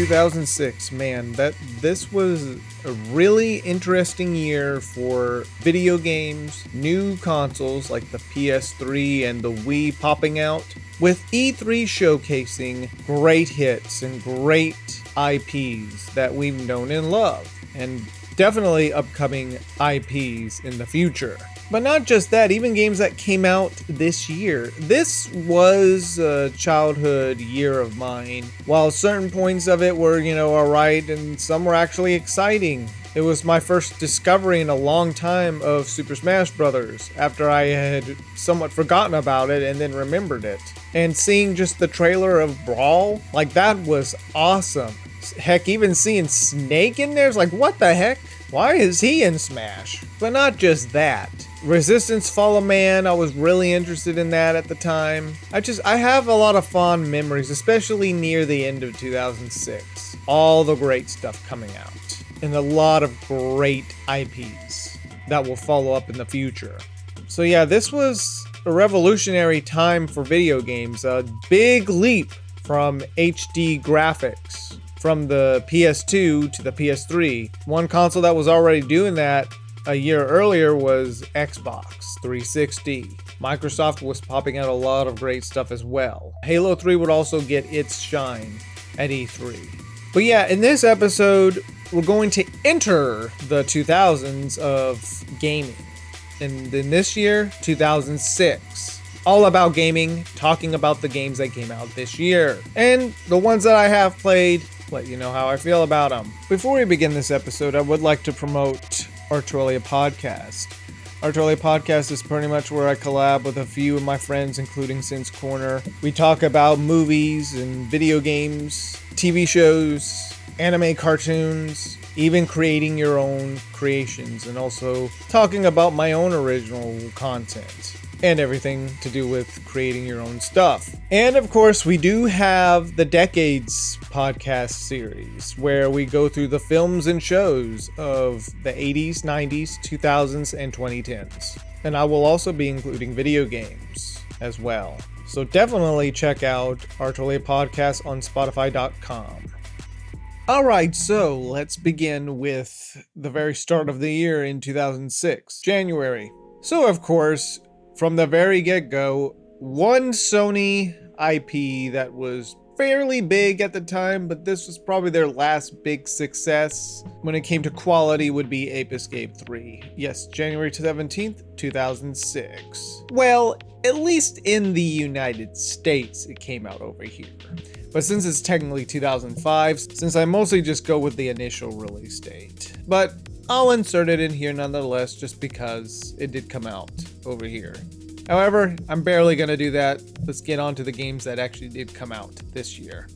2006, man, this was a really interesting year for video games, new consoles like the PS3 and the Wii popping out, with E3 showcasing great hits and great IPs that we've known and loved, and definitely upcoming IPs in the future. But not just that, even games that came out this year. This was a childhood year of mine. While certain points of it were, alright, and some were actually exciting. It was my first discovery in a long time of Super Smash Bros. After I had somewhat forgotten about it and then remembered it. And seeing just the trailer of Brawl, that was awesome. Heck, even seeing Snake in there is like, what the heck? Why is he in Smash? But not just that. Resistance Fall of Man, I was really interested in that at the time. I have a lot of fond memories, especially near the end of 2006. All the great stuff coming out. And a lot of great IPs that will follow up in the future. So yeah, this was a revolutionary time for video games. A big leap from HD graphics. From the PS2 to the PS3. One console that was already doing that a year earlier was Xbox 360. Microsoft was popping out a lot of great stuff as well. Halo 3 would also get its shine at E3. But yeah, in this episode, we're going to enter the 2000s of gaming. And in this year, 2006. All about gaming, talking about the games that came out this year. And the ones that I have played, let you know how I feel about them. Before we begin this episode, I would like to promote Arturelia Podcast. Arturelia Podcast is pretty much where I collab with a few of my friends, including Sin's Corner. We talk about movies and video games, TV shows, anime cartoons, even creating your own creations, and also talking about my own original content. And everything to do with creating your own stuff. And of course, we do have the Decades podcast series, where we go through the films and shows of the 80s, 90s, 2000s, and 2010s. And I will also be including video games as well. So definitely check out Arturelia Podcast on Spotify.com. Alright, so let's begin with the very start of the year in 2006, January. So of course, from the very get-go, one Sony IP that was fairly big at the time, but this was probably their last big success when it came to quality, would be Ape Escape 3. Yes, January 17th, 2006. Well, at least in the United States, it came out over here. But since it's technically 2005, since I mostly just go with the initial release date. But I'll insert it in here nonetheless, just because it did come out over here. However, I'm barely gonna do that. Let's get on to the games that actually did come out this year.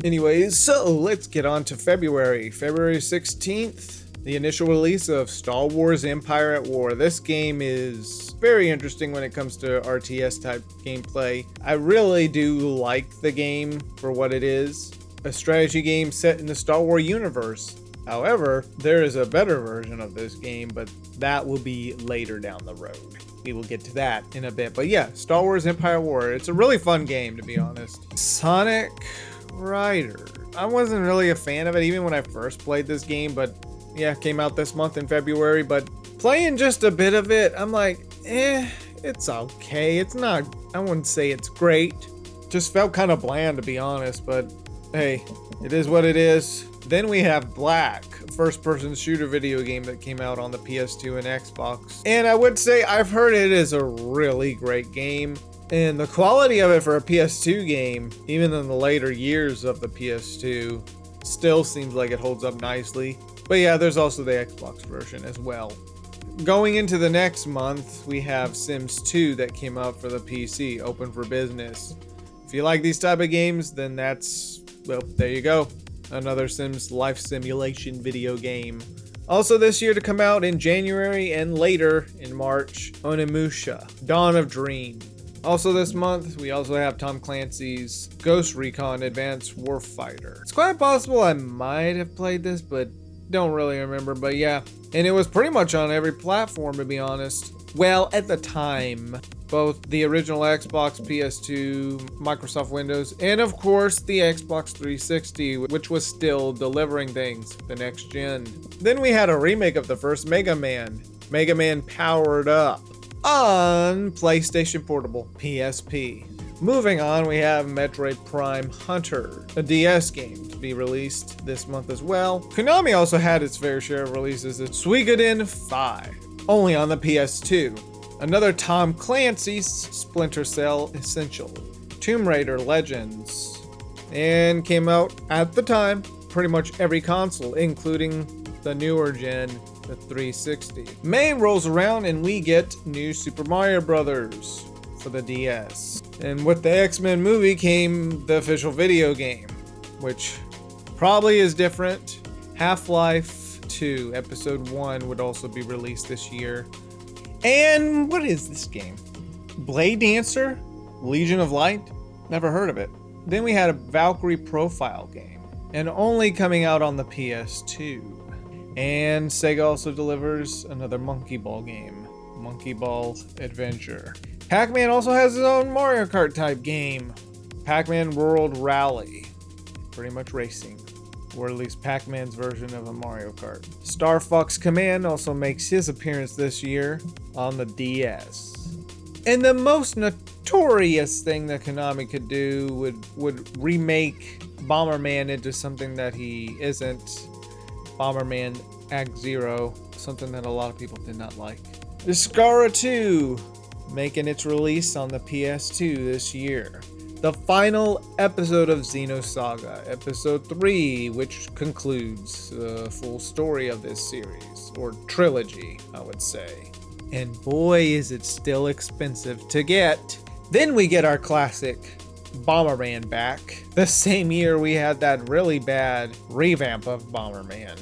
Anyways, so let's get on to February. February 16th, the initial release of Star Wars Empire at War. This game is very interesting when it comes to RTS type gameplay. I really do like the game for what it is. A strategy game set in the Star Wars universe. However, there is a better version of this game, but that will be later down the road. We will get to that in a bit. But yeah, Star Wars Empire War. It's a really fun game, to be honest. Sonic Rider. I wasn't really a fan of it even when I first played this game, but yeah, it came out this month in February. But playing just a bit of it, I'm like, it's okay. It's not, I wouldn't say it's great. Just felt kind of bland, to be honest, but hey, it is what it is. Then we have Black, first-person shooter video game that came out on the PS2 and Xbox. And I would say I've heard it is a really great game. And the quality of it for a PS2 game, even in the later years of the PS2, still seems like it holds up nicely. But yeah, there's also the Xbox version as well. Going into the next month, we have Sims 2 that came out for the PC, open for business. If you like these type of games, then well, there you go. Another Sims life simulation video game. Also this year to come out in January and later in March, Onimusha, Dawn of Dream. Also this month, we also have Tom Clancy's Ghost Recon Advanced Warfighter. It's quite possible I might have played this, but don't really remember, but yeah. And it was pretty much on every platform, to be honest. Well, at the time, both the original Xbox, PS2, Microsoft Windows, and of course the Xbox 360, which was still delivering things, the next gen. Then we had a remake of the first Mega Man, Mega Man Powered Up, on PlayStation Portable, PSP. Moving on, we have Metroid Prime Hunter, a DS game to be released this month as well. Konami also had its fair share of releases at Suikoden 5, only on the PS2. Another Tom Clancy's Splinter Cell Essential, Tomb Raider Legends, and came out at the time, pretty much every console, including the newer gen, the 360. May rolls around and we get new Super Mario Brothers for the DS. And with the X-Men movie came the official video game, which probably is different. Half-Life 2 Episode 1 would also be released this year. And what is this game? Blade Dancer? Legion of Light? Never heard of it. Then we had a Valkyrie Profile game, and only coming out on the PS2. And Sega also delivers another Monkey Ball game, Monkey Ball Adventure. Pac-Man also has his own Mario Kart type game, Pac-Man World Rally, pretty much racing, or at least Pac-Man's version of a Mario Kart. Star Fox Command also makes his appearance this year on the DS. And the most notorious thing that Konami could do would remake Bomberman into something that he isn't. Bomberman Act Zero, something that a lot of people did not like. Discara 2, making its release on the PS2 this year. The final episode of Xenosaga, Episode 3, which concludes the full story of this series, or trilogy, I would say. And boy, is it still expensive to get. Then we get our classic Bomberman back. The same year we had that really bad revamp of Bomberman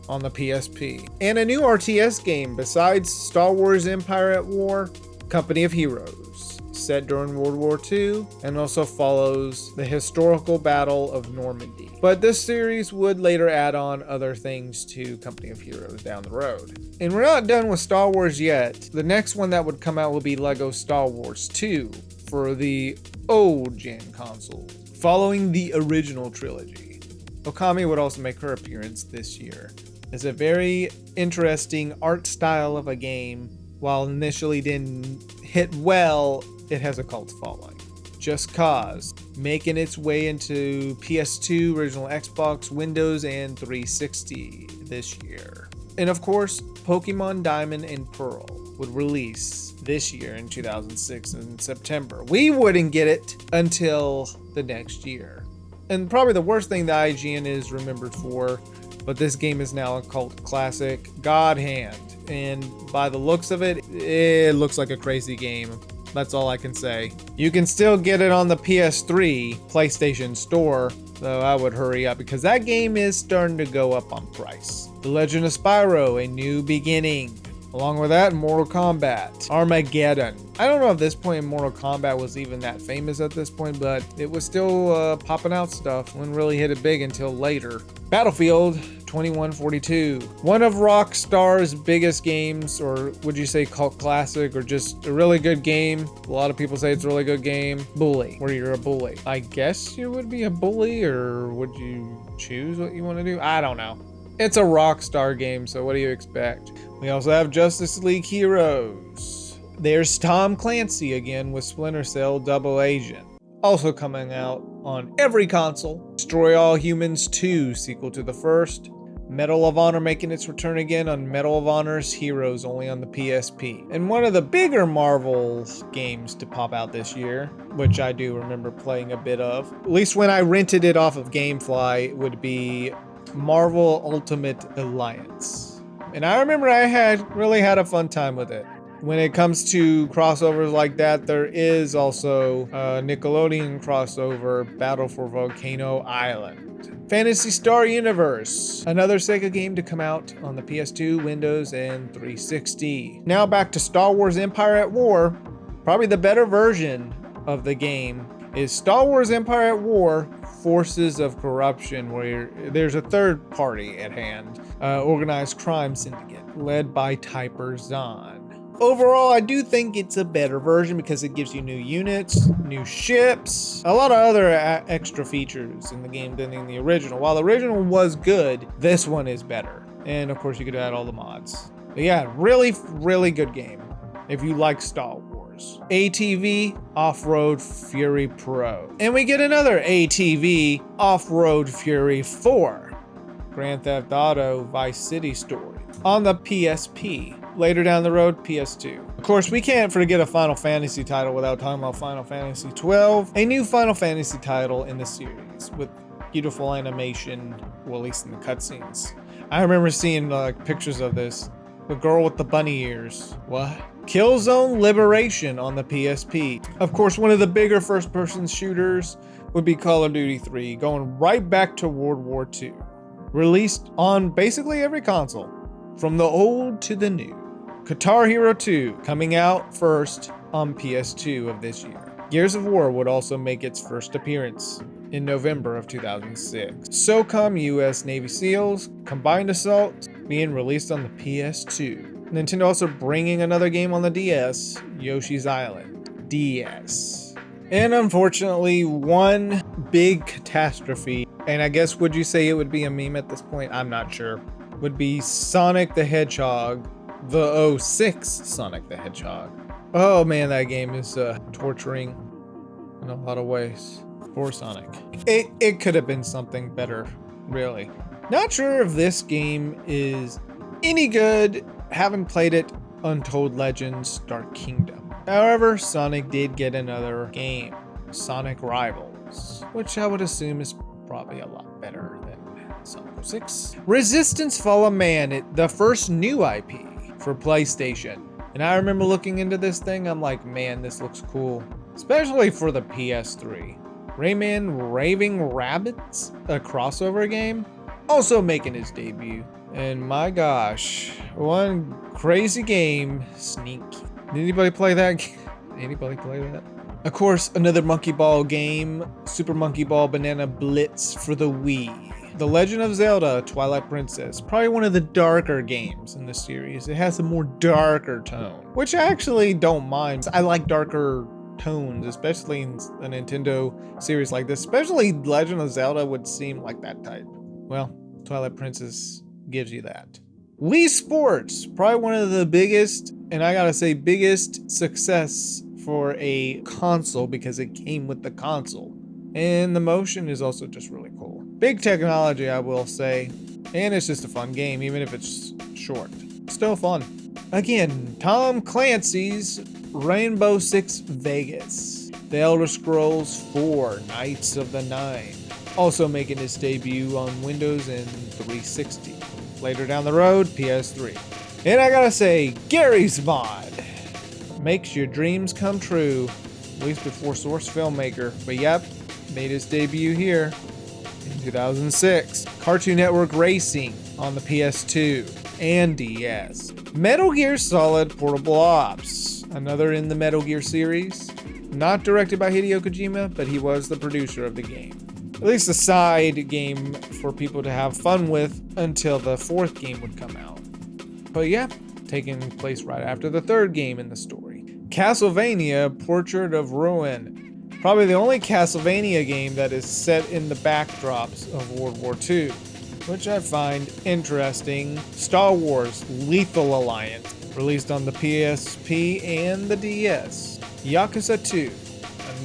on the PSP. And a new RTS game besides Star Wars Empire at War, Company of Heroes, set during World War II, and also follows the historical Battle of Normandy. But this series would later add on other things to Company of Heroes down the road. And we're not done with Star Wars yet. The next one that would come out will be Lego Star Wars 2 for the old gen console, following the original trilogy. Okami would also make her appearance this year. It's a very interesting art style of a game. While initially didn't hit well, it has a cult following. Just Cause, making its way into PS2, original Xbox, Windows, and 360 this year. And of course, Pokemon Diamond and Pearl would release this year in 2006 in September. We wouldn't get it until the next year. And probably the worst thing that IGN is remembered for, but this game is now a cult classic, God Hand. And by the looks of it, it looks like a crazy game. That's all I can say. You can still get it on the PS3 PlayStation Store, though I would hurry up because that game is starting to go up on price. The Legend of Spyro, A New Beginning. Along with that, Mortal Kombat, Armageddon. I don't know if this point Mortal Kombat was even that famous at this point, but it was still popping out stuff. Wouldn't really hit it big until later. Battlefield 2142, one of Rockstar's biggest games, or would you say cult classic, or just a really good game. A lot of people say it's a really good game. Bully, where you're a bully. I guess you would be a bully, or would you choose what you want to do? I don't know. It's a Rockstar game, so what do you expect? We also have Justice League Heroes. There's Tom Clancy again with Splinter Cell Double Agent. Also coming out on every console. Destroy All Humans 2, sequel to the first. Medal of Honor making its return again on Medal of Honor's Heroes, only on the PSP. And one of the bigger Marvel games to pop out this year, which I do remember playing a bit of, at least when I rented it off of GameFly, would be Marvel Ultimate Alliance. And I remember I really had a fun time with it. When it comes to crossovers like that, there is also a Nickelodeon crossover, Battle for Volcano Island. Phantasy Star Universe, another Sega game to come out on the PS2, Windows, and 360. Now back to Star Wars Empire at War. Probably the better version of the game is Star Wars Empire at War, Forces of Corruption, where there's a third party at hand, organized crime syndicate led by Typer Zahn. Overall, I do think it's a better version because it gives you new units, new ships, a lot of other extra features in the game than in the original. While the original was good, this one is better. And of course, you could add all the mods. But yeah, really, really good game if you like Star Wars. ATV Off-Road Fury Pro. And we get another ATV Off-Road Fury 4. Grand Theft Auto Vice City story on the PSP. Later down the road, PS2. Of course, we can't forget a Final Fantasy title without talking about Final Fantasy 12, a new Final Fantasy title in the series with beautiful animation, well, at least in the cutscenes. I remember seeing pictures of this. The girl with the bunny ears. What? Killzone Liberation on the PSP. Of course, one of the bigger first-person shooters would be Call of Duty 3, going right back to World War II. Released on basically every console, from the old to the new. Guitar Hero 2 coming out first on PS2 of this year. Gears of War would also make its first appearance in November of 2006. SOCOM US Navy SEALs Combined Assault being released on the PS2. Nintendo also bringing another game on the DS, Yoshi's Island DS. And unfortunately, one big catastrophe, and I guess would you say it would be a meme at this point? I'm not sure. Would be Sonic the Hedgehog, the 06 Sonic the Hedgehog. Oh man, that game is torturing in a lot of ways for Sonic. It could have been something better, really. Not sure if this game is any good. Haven't played it. Untold Legends Dark Kingdom. However, Sonic did get another game, Sonic Rivals, which I would assume is probably a lot better than Sonic 06. Resistance Fall of Man, the first new IP for PlayStation. And I remember looking into this thing, I'm like, man, this looks cool. Especially for the PS3. Rayman Raving Rabbids, a crossover game, also making his debut. And my gosh, one crazy game, Sneak. Did anybody play that? Anybody play that? Of course, another Monkey Ball game, Super Monkey Ball Banana Blitz for the Wii. The Legend of Zelda Twilight Princess, probably one of the darker games in the series. It has a more darker tone, which I actually don't mind. I like darker tones, especially in a Nintendo series like this. Especially Legend of Zelda would seem like that type. Well, Twilight Princess gives you that. Wii Sports, probably one of the biggest, and I gotta say biggest success for a console because it came with the console. And the motion is also just really cool. Big technology, I will say. And it's just a fun game, even if it's short. Still fun. Again, Tom Clancy's Rainbow Six Vegas. The Elder Scrolls 4 Knights of the Nine. Also making its debut on Windows and 360. Later down the road, PS3. And I gotta say, Gary's Mod makes your dreams come true. At least before Source Filmmaker. But yep, made its debut here in 2006. Cartoon Network Racing on the PS2 and DS. Metal Gear Solid Portable Ops, another in the Metal Gear series. Not directed by Hideo Kojima, but he was the producer of the game. At least a side game for people to have fun with until the fourth game would come out. But yeah, taking place right after the third game in the story. Castlevania Portrait of Ruin. Probably the only Castlevania game that is set in the backdrops of World War II, which I find interesting. Star Wars Lethal Alliance, released on the PSP and the DS. Yakuza 2,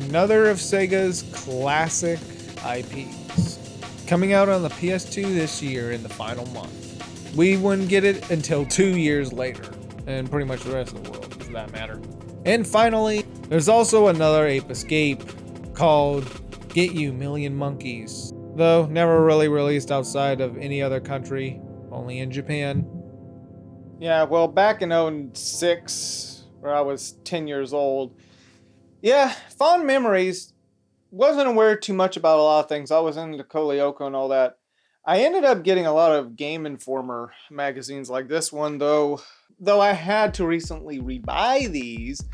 another of Sega's classic IPs. Coming out on the PS2 this year in the final month. We wouldn't get it until 2 years later, and pretty much the rest of the world for that matter. And finally, there's also another Ape Escape called Get You Million Monkeys, though never really released outside of any other country, only in Japan. Yeah, well, back in 06, where I was 10 years old, yeah, fond memories. Wasn't aware too much about a lot of things. I was into Koleoko and all that. I ended up getting a lot of Game Informer magazines like this one, though I had to recently rebuy these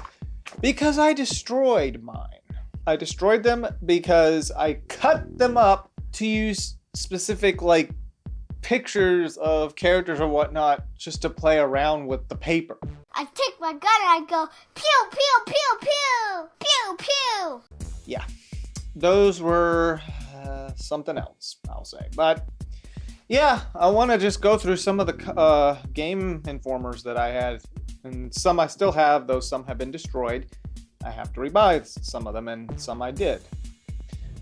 because I destroyed mine. I destroyed them because I cut them up to use specific, pictures of characters or whatnot just to play around with the paper. I take my gun and I go, pew, pew, pew, pew, pew, pew. Yeah, those were something else, I'll say. But yeah, I want to just go through some of the Game Informers that I had. And some I still have, though some have been destroyed. I have to rebuy some of them, and some I did.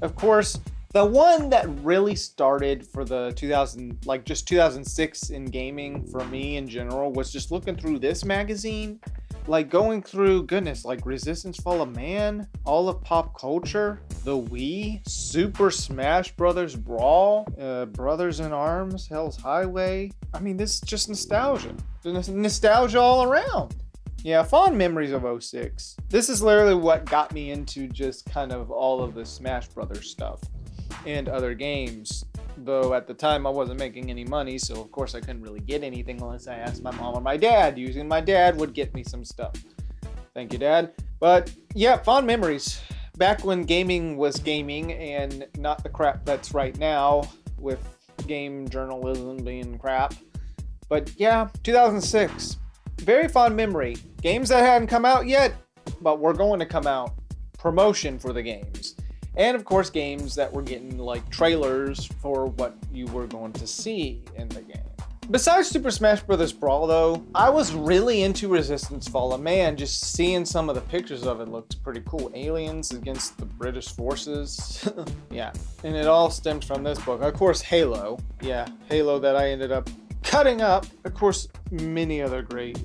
Of course, the one that really started for the 2006 in gaming for me in general was just looking through this magazine, like going through, goodness, like Resistance Fall of Man, all of pop culture, the Wii, Super Smash Brothers Brawl, Brothers in Arms, Hell's Highway. I mean, this is just nostalgia. Nostalgia all around. Yeah, fond memories of 06. This is literally what got me into just kind of all of the Smash Brothers stuff and other games. Though at the time I wasn't making any money, so of course I couldn't really get anything unless I asked my mom or my dad. Usually my dad would get me some stuff. Thank you, Dad. But yeah, fond memories. Back when gaming was gaming and not the crap that's right now with game journalism being crap. But yeah, 2006. Very fond memory. Games that hadn't come out yet, but were going to come out. Promotion for the games. And of course, games that were getting like trailers for what you were going to see in the game. Besides Super Smash Bros. Brawl though, I was really into Resistance Fall of Man. Just seeing some of the pictures of it looked pretty cool. Aliens against the British forces. Yeah, and it all stems from this book. Of course, Halo. Yeah, Halo that I ended up cutting up. Of course, many other great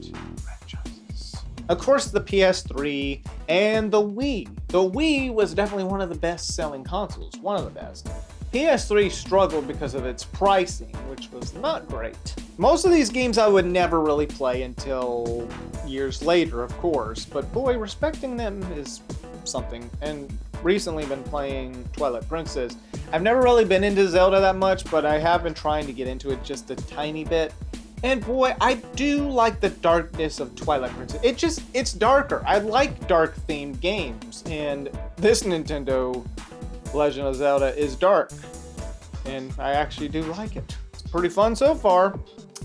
franchises. Of course, the PS3 and the Wii. The Wii was definitely one of the best-selling consoles. One of the best. PS3 struggled because of its pricing, which was not great. Most of these games I would never really play until years later, of course. But boy, respecting them is something. And recently been playing Twilight Princess. I've never really been into Zelda that much, but I have been trying to get into it just a tiny bit. And boy, I do like the darkness of Twilight Princess. It's darker. I like dark themed games. And this Nintendo Legend of Zelda is dark. And I actually do like it. It's pretty fun so far.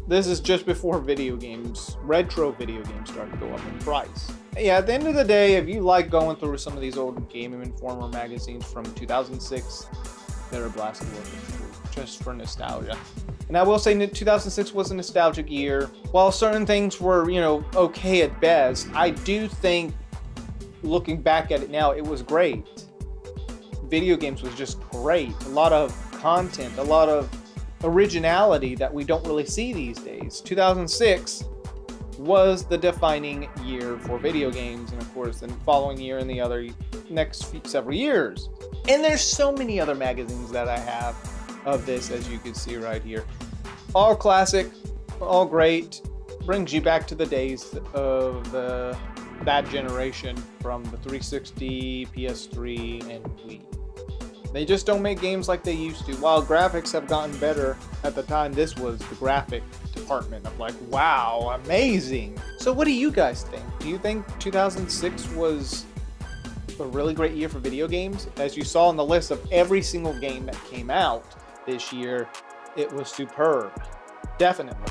This is just before video games, retro video games started to go up in price. Yeah, at the end of the day, if you like going through some of these old Game Informer magazines from 2006, they're a blast to work with, just for nostalgia. And I will say that 2006 was a nostalgic year. While certain things were, okay at best, I do think, looking back at it now, it was great. Video games was just great. A lot of content, a lot of originality that we don't really see these days. 2006 was the defining year for video games, and of course the following year and the other next several years. And there's so many other magazines that I have of this, as you can see right here. All classic, all great, brings you back to the days of that generation from the 360, PS3, and Wii. They just don't make games like they used to. While graphics have gotten better, at the time this was the graphic department of like, wow, amazing. So what do you guys think? Do you think 2006 was a really great year for video games? As you saw in the list of every single game that came out this year, it was superb. Definitely.